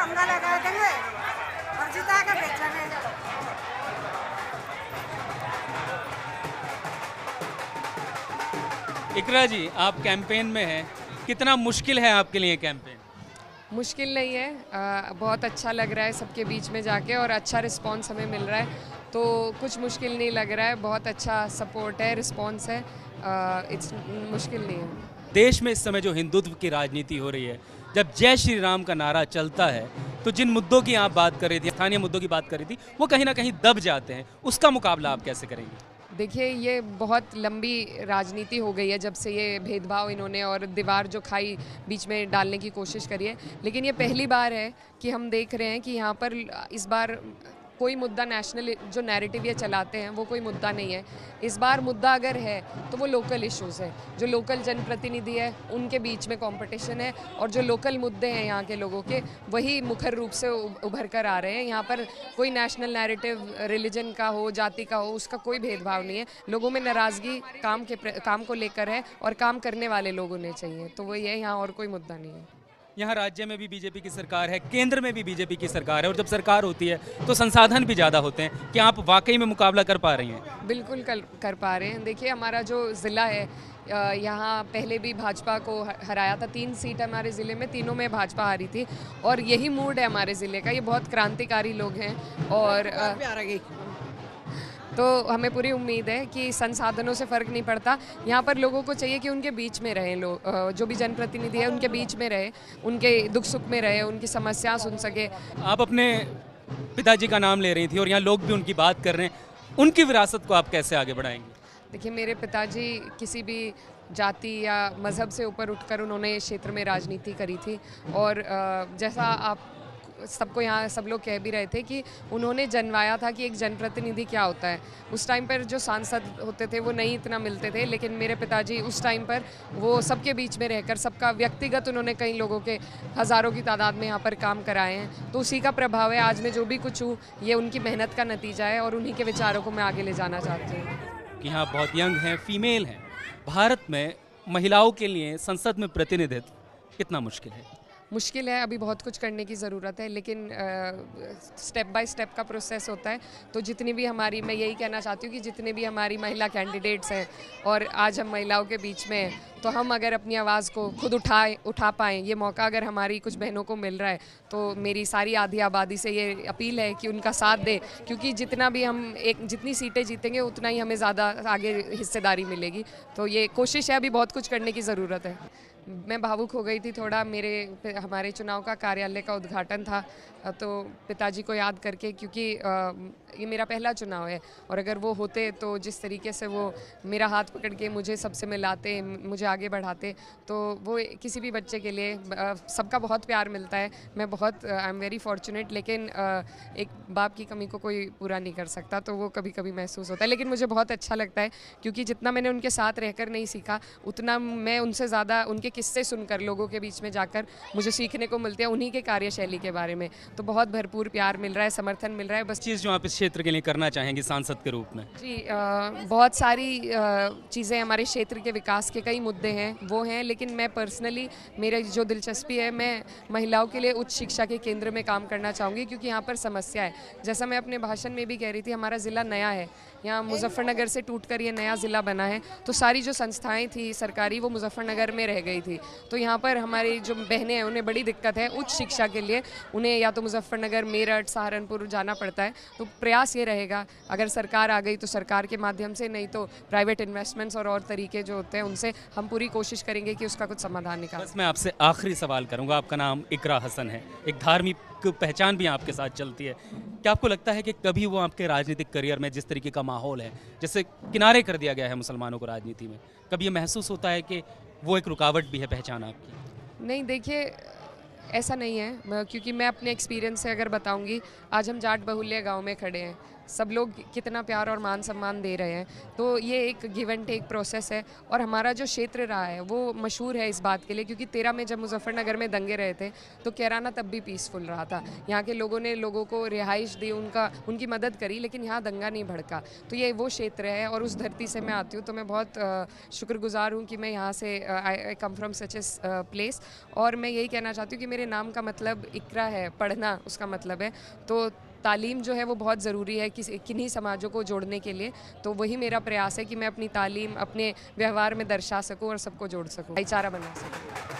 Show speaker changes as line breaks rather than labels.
झंडा लगा देंगे और जिता के बेचेंगे।
इकरा जी, आप कैंपेन में हैं, कितना मुश्किल है आपके लिए कैंपेन?
मुश्किल नहीं है, बहुत अच्छा लग रहा है सबके बीच में जाके और अच्छा रिस्पांस हमें मिल रहा है, तो कुछ मुश्किल नहीं लग रहा है। बहुत अच्छा सपोर्ट है, रिस्पांस है, इट्स मुश्किल नहीं है।
देश में इस समय जो हिंदुत्व की राजनीति हो रही है, जब जय श्री राम का नारा चलता है तो जिन मुद्दों की आप बात कर रही थी, स्थानीय मुद्दों की बात कर रही थी, वो कहीं ना कहीं दब जाते हैं। उसका मुकाबला आप कैसे करेंगे?
देखिए, ये बहुत लंबी राजनीति हो गई है जब से ये भेदभाव इन्होंने और दीवार जो खाई बीच में डालने की कोशिश करी है, लेकिन ये पहली बार है कि हम देख रहे हैं कि यहाँ पर इस बार कोई मुद्दा नेशनल जो नैरेटिव ये चलाते हैं वो कोई मुद्दा नहीं है। इस बार मुद्दा अगर है तो वो लोकल इश्यूज़ है, जो लोकल जनप्रतिनिधि है उनके बीच में कंपटीशन है और जो लोकल मुद्दे हैं यहाँ के लोगों के, वही मुखर रूप से उभर कर आ रहे हैं। यहाँ पर कोई नेशनल नैरेटिव रिलीजन का हो, जाति का हो, उसका कोई भेदभाव नहीं है। लोगों में नाराज़गी काम को लेकर है और काम करने वाले लोग होने चाहिए, तो वही है, यहाँ और कोई मुद्दा नहीं है।
यहाँ राज्य में भी बीजेपी की सरकार है, केंद्र में भी बीजेपी की सरकार है, और जब सरकार होती है तो संसाधन भी ज़्यादा होते हैं। क्या आप वाकई में मुकाबला कर पा रही हैं?
बिल्कुल कर पा रहे हैं। देखिए, हमारा जो ज़िला है, यहाँ पहले भी भाजपा को हराया था। 3 सीट हमारे ज़िले में, तीनों में भाजपा हारी थी और यही मूड है हमारे ज़िले का। ये बहुत क्रांतिकारी लोग हैं और तो हमें पूरी उम्मीद है कि संसाधनों से फ़र्क नहीं पड़ता। यहाँ पर लोगों को चाहिए कि उनके बीच में रहें लोग, जो भी जनप्रतिनिधि है उनके बीच में रहे, उनके दुख सुख में रहे, उनकी समस्या सुन सके।
आप अपने पिताजी का नाम ले रही थी और यहाँ लोग भी उनकी बात कर रहे हैं, उनकी विरासत को आप कैसे आगे बढ़ाएंगे?
देखिए, मेरे पिताजी किसी भी जाति या मज़हब से ऊपर उठकर उन्होंने इस क्षेत्र में राजनीति करी थी और जैसा आप सबको यहाँ सब लोग कह भी रहे थे कि उन्होंने जनवाया था कि एक जनप्रतिनिधि क्या होता है। उस टाइम पर जो सांसद होते थे वो नहीं इतना मिलते थे, लेकिन मेरे पिताजी उस टाइम पर वो सबके बीच में रहकर सबका व्यक्तिगत उन्होंने कई लोगों के हज़ारों की तादाद में यहाँ पर काम कराए हैं, तो उसी का प्रभाव है। आज मैं जो भी कुछ हूँ ये उनकी मेहनत का नतीजा है और उन्हीं के विचारों को मैं आगे ले जाना चाहती हूँ।
कि यहाँ बहुत यंग हैं, फीमेल हैं। भारत में महिलाओं के लिए संसद में प्रतिनिधित्व कितना मुश्किल है?
मुश्किल है, अभी बहुत कुछ करने की ज़रूरत है, लेकिन स्टेप बाय स्टेप का प्रोसेस होता है। तो जितनी भी हमारी, मैं यही कहना चाहती हूँ कि जितने भी हमारी महिला कैंडिडेट्स हैं और आज हम महिलाओं के बीच में हैं, तो हम अगर अपनी आवाज़ को खुद उठा पाएँ, ये मौका अगर हमारी कुछ बहनों को मिल रहा है, तो मेरी सारी आधी आबादी से ये अपील है कि उनका साथ दें, क्योंकि जितना भी हम जितनी सीटें जीतेंगे उतना ही हमें ज़्यादा आगे हिस्सेदारी मिलेगी। तो ये कोशिश है, अभी बहुत कुछ करने की ज़रूरत है। मैं भावुक हो गई थी थोड़ा, हमारे चुनाव का कार्यालय का उद्घाटन था, तो पिताजी को याद करके, क्योंकि ये मेरा पहला चुनाव है और अगर वो होते तो जिस तरीके से वो मेरा हाथ पकड़ के मुझे सबसे मिलाते, मुझे आगे बढ़ाते, तो वो किसी भी बच्चे के लिए सबका बहुत प्यार मिलता है। मैं बहुत आई एम वेरी फॉर्चुनेट, लेकिन एक बाप की कमी को कोई पूरा नहीं कर सकता, तो वो कभी कभी महसूस होता है। लेकिन मुझे बहुत अच्छा लगता है, क्योंकि जितना मैंने उनके साथ रहकर नहीं सीखा, उतना मैं उनसे ज़्यादा उनके किस्से सुनकर लोगों के बीच में जाकर मुझे सीखने को मिलते हैं, उन्हीं के कार्यशैली के बारे में। तो बहुत भरपूर प्यार मिल रहा है, समर्थन मिल रहा है। बस
चीज़ जो आप इस क्षेत्र के लिए करना चाहेंगे सांसद के रूप में?
जी, बहुत सारी चीज़ें, हमारे क्षेत्र के विकास के कई मुद्दे हैं वो हैं, लेकिन मैं पर्सनली, मेरी जो दिलचस्पी है, मैं महिलाओं के लिए उच्च शिक्षा के केंद्र में काम करना चाहूँगी, क्योंकि यहाँ पर समस्या है। जैसा मैं अपने भाषण में भी कह रही थी, हमारा ज़िला नया है, यहाँ मुजफ्फरनगर से टूटकर ये नया ज़िला बना है, तो सारी जो संस्थाएँ थी सरकारी वो मुजफ्फरनगर में रह गई थी। तो यहाँ पर हमारी जो बहनें हैं उन्हें बड़ी दिक्कत है उच्च शिक्षा के लिए, उन्हें या तो मुजफ्फरनगर, मेरठ, सहारनपुर जाना पड़ता है। तो प्रयास ये रहेगा, अगर सरकार आ गई तो सरकार के माध्यम से, नहीं तो प्राइवेट इन्वेस्टमेंट्स और तरीके जो होते हैं उनसे हम पूरी कोशिश करेंगे कि उसका कुछ समाधान निकालें।
बस मैं आपसे आखिरी सवाल करूंगा। आपका नाम इकरा हसन है, एक धार्मिक पहचान भी आपके साथ चलती है। क्या आपको लगता है कि कभी वो आपके राजनीतिक करियर में, जिस तरीके का माहौल है, जैसे किनारे कर दिया गया है मुसलमानों को राजनीति में, कभी ये महसूस होता है कि वो एक रुकावट भी है पहचान आपकी?
नहीं, देखिए, ऐसा नहीं है, क्योंकि मैं अपने एक्सपीरियंस से अगर बताऊंगी, आज हम जाट बहुल्य गांव में खड़े हैं, सब लोग कितना प्यार और मान सम्मान दे रहे हैं। तो ये एक गिव एंड टेक प्रोसेस है। और हमारा जो क्षेत्र रहा है वो मशहूर है इस बात के लिए, क्योंकि 13 में जब मुजफ्फरनगर में दंगे रहे थे तो कैराना तब भी पीसफुल रहा था। यहाँ के लोगों ने लोगों को रिहाइश दी, उनकी मदद करी, लेकिन यहाँ दंगा नहीं भड़का। तो ये वो क्षेत्र है और उस धरती से मैं आती हूँ, तो मैं बहुत शुक्रगुजार हूँ कि मैं यहाँ से I come from such as place. और मैं यही कहना चाहती हूँ कि मेरे नाम का मतलब इकरा है, पढ़ना उसका मतलब है। तो तालीम जो है वो बहुत ज़रूरी है किन्हीं समाजों को जोड़ने के लिए। तो वही मेरा प्रयास है कि मैं अपनी तालीम अपने व्यवहार में दर्शा सकूं और सबको जोड़ सकूं, भाईचारा बना सकूं।